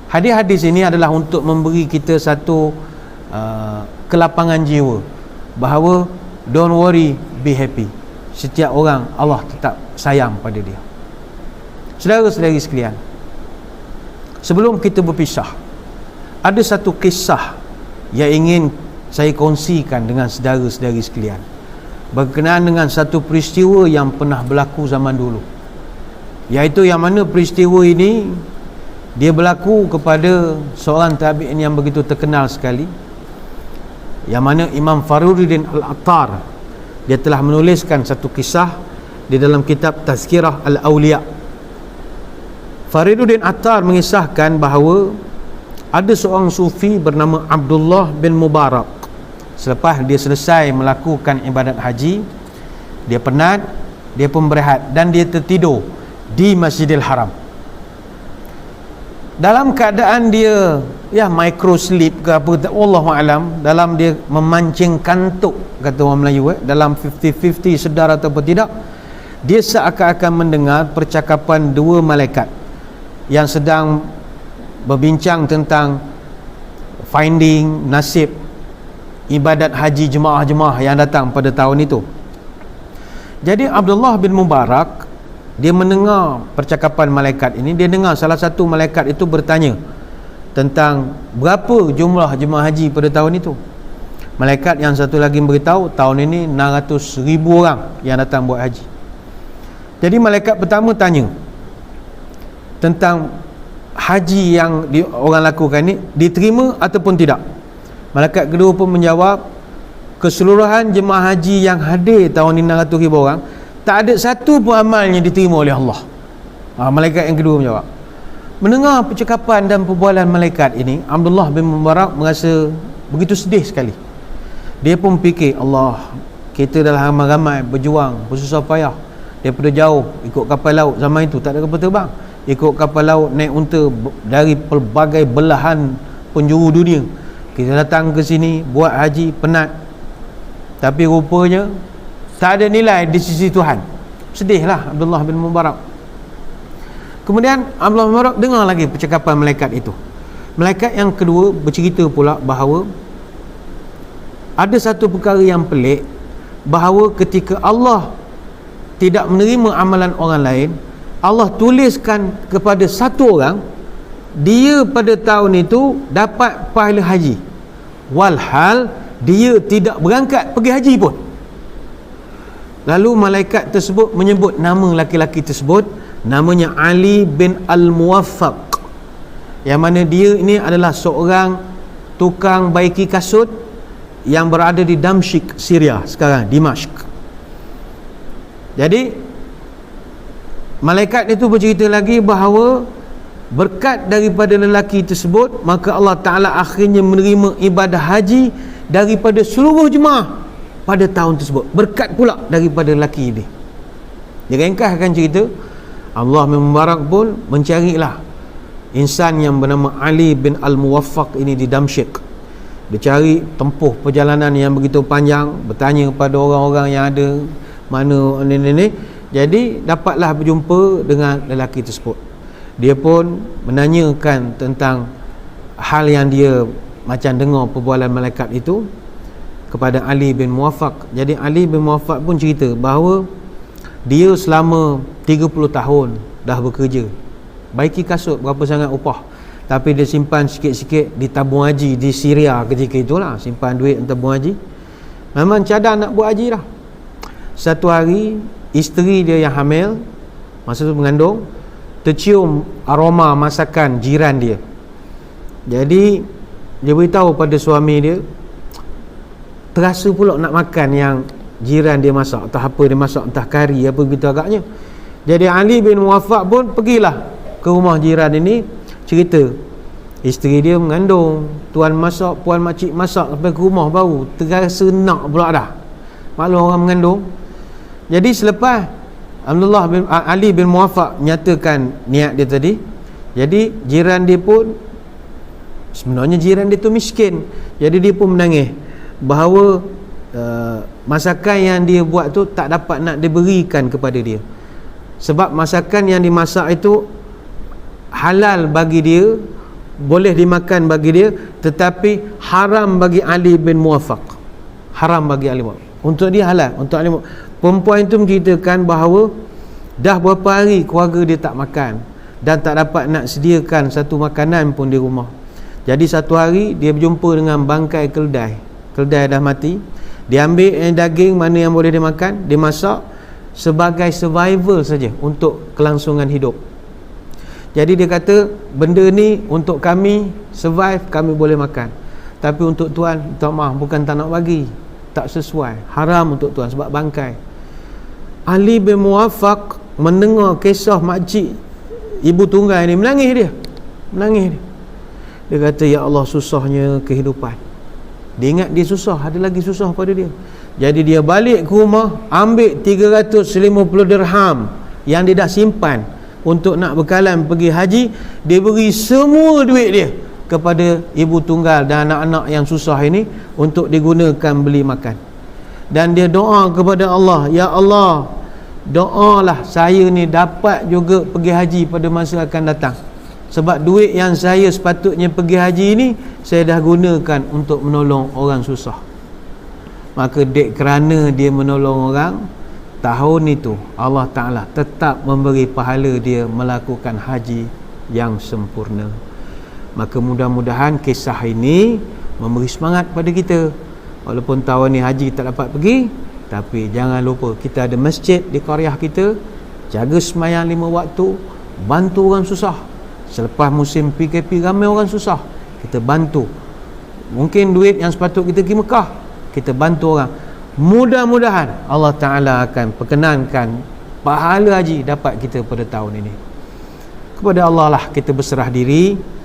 Hadis-hadis ini adalah untuk memberi kita satu kelapangan jiwa bahawa don't worry, be happy. Setiap orang Allah tetap sayang pada dia. Saudara-saudari sekalian, sebelum kita berpisah, ada satu kisah yang ingin saya kongsikan dengan saudara-saudari sekalian berkenaan dengan satu peristiwa yang pernah berlaku zaman dulu, iaitu yang mana peristiwa ini dia berlaku kepada seorang tabi'in yang begitu terkenal sekali, yang mana Imam Fakhruddin Al-Attar dia telah menuliskan satu kisah di dalam kitab Tazkirah Al-Awliya. Fakhruddin Attar mengisahkan bahawa ada seorang sufi bernama Abdullah bin Mubarak. Selepas dia selesai melakukan ibadat haji, dia penat, dia pun berehat dan dia tertidur di Masjidil Haram. Dalam keadaan dia micro sleep ke apa, wallahu alam, dalam dia memancing kantuk, kata orang Melayu, dalam 50-50 sedar ataupun tidak, dia seakan-akan mendengar percakapan dua malaikat yang sedang berbincang tentang finding nasib ibadat haji jemaah-jemaah yang datang pada tahun itu. Jadi Abdullah bin Mubarak dia mendengar percakapan malaikat ini. Dia dengar salah satu malaikat itu bertanya tentang berapa jumlah jemaah haji pada tahun itu. Malaikat yang satu lagi beritahu tahun ini 600,000 orang yang datang buat haji. Jadi malaikat pertama tanya tentang haji yang orang lakukan ni diterima ataupun tidak. Malaikat kedua pun menjawab, keseluruhan jemaah haji yang hadir tahun ini 600,000 orang, tak ada satu pun amalnya diterima oleh Allah. Malaikat yang kedua menjawab. Mendengar percakapan dan perbualan malaikat ini, Abdullah bin Mubarak merasa begitu sedih sekali. Dia pun fikir, Allah, kita dah ramai-ramai berjuang, bersusah payah daripada jauh ikut kapal laut. Zaman itu tak ada kapal terbang, ikut kapal laut, naik unta dari pelbagai belahan penjuru dunia. Kita datang ke sini buat haji, penat, tapi rupanya tak ada nilai di sisi Tuhan. Sedihlah Abdullah bin Mubarak. Kemudian Abdullah bin Mubarak dengar lagi percakapan malaikat itu. Malaikat yang kedua bercerita pula bahawa ada satu perkara yang pelik, bahawa ketika Allah tidak menerima amalan orang lain, Allah tuliskan kepada satu orang, dia pada tahun itu dapat pahala haji, walhal dia tidak berangkat pergi haji pun. Lalu malaikat tersebut menyebut nama laki-laki tersebut, namanya Ali bin Al-Muwaffaq, yang mana dia ini adalah seorang tukang baiki kasut yang berada di Damsyik, Syria sekarang, Dimashq. Jadi malaikat itu bercerita lagi bahawa berkat daripada lelaki tersebut, maka Allah Ta'ala akhirnya menerima ibadah haji daripada seluruh jemaah pada tahun tersebut, berkat pula daripada lelaki ini. Dia ringkaskan cerita, Allah bin Mubarak pun mencarilah insan yang bernama Ali bin Al-Muwaffaq ini di Damsyik. Dia cari, tempuh perjalanan yang begitu panjang, bertanya kepada orang-orang yang ada, mana ni. Jadi dapatlah berjumpa dengan lelaki tersebut. Dia pun menanyakan tentang hal yang dia macam dengar perbualan malaikat itu kepada Ali bin Muwaffaq. Jadi Ali bin Muwaffaq pun cerita bahawa dia selama 30 tahun dah bekerja, baiki kasut berapa sangat upah, tapi dia simpan sikit-sikit di tabung haji di Syria ketika itulah, simpan duit untuk tabung haji. Memang cadang nak buat haji dah. Satu hari isteri dia yang hamil, masa tu mengandung, tercium aroma masakan jiran dia. Jadi dia beritahu pada suami dia, terasa pula nak makan yang jiran dia masak, entah apa dia masak, entah kari apa begitu agaknya. Jadi Ali bin Muwaffaq pun pergilah ke rumah jiran ini, cerita isteri dia mengandung, tuan masak, puan makcik masak, sampai ke rumah baru terasa nak pula dah, maklum orang mengandung. Jadi selepas Ali bin Muwaffaq nyatakan niat dia tadi, jadi jiran dia pun, sebenarnya jiran dia tu miskin, jadi dia pun menangis bahawa masakan yang dia buat tu tak dapat nak diberikan kepada dia, sebab masakan yang dimasak itu halal bagi dia boleh dimakan bagi dia, tetapi haram bagi Ali bin Muwaffaq. Haram bagi Ali bin Muwaffaq. Untuk dia halal. Untuk Ali bin Muwaffaq. Perempuan itu menceritakan bahawa dah berapa hari keluarga dia tak makan dan tak dapat nak sediakan satu makanan pun di rumah. Jadi satu hari dia berjumpa dengan bangkai keledai. Keledai dah mati. Dia ambil daging mana yang boleh dimakan, dia masak sebagai survival saja untuk kelangsungan hidup. Jadi dia kata, benda ni untuk kami survive, kami boleh makan. Tapi untuk tuan, tak maaf, bukan tak nak bagi, tak sesuai, haram untuk tuan sebab bangkai. Ali bin Muwaffaq mendengar kisah makcik ibu tunggal ni, menangis dia. Dia kata, ya Allah, susahnya kehidupan. Dia ingat dia susah, ada lagi susah pada dia. Jadi dia balik ke rumah, ambil 350 dirham yang dia dah simpan untuk nak bekalan pergi haji. Dia beri semua duit dia kepada ibu tunggal dan anak-anak yang susah ini untuk digunakan beli makan. Dan dia doa kepada Allah, ya Allah, doalah saya ni dapat juga pergi haji pada masa akan datang. Sebab duit yang saya sepatutnya pergi haji ni, saya dah gunakan untuk menolong orang susah. Maka dek kerana dia menolong orang, tahun itu Allah Ta'ala tetap memberi pahala dia melakukan haji yang sempurna. Maka mudah-mudahan kisah ini memberi semangat pada kita. Walaupun tahun ni haji tak dapat pergi, tapi jangan lupa kita ada masjid di qaryah kita, jaga sembahyang 5 waktu, bantu orang susah. Selepas musim PKP ramai orang susah, kita bantu. Mungkin duit yang sepatut kita pergi Mekah, kita bantu orang. Mudah-mudahan Allah Ta'ala akan perkenankan pahala haji dapat kita pada tahun ini. Kepada Allah lah kita berserah diri.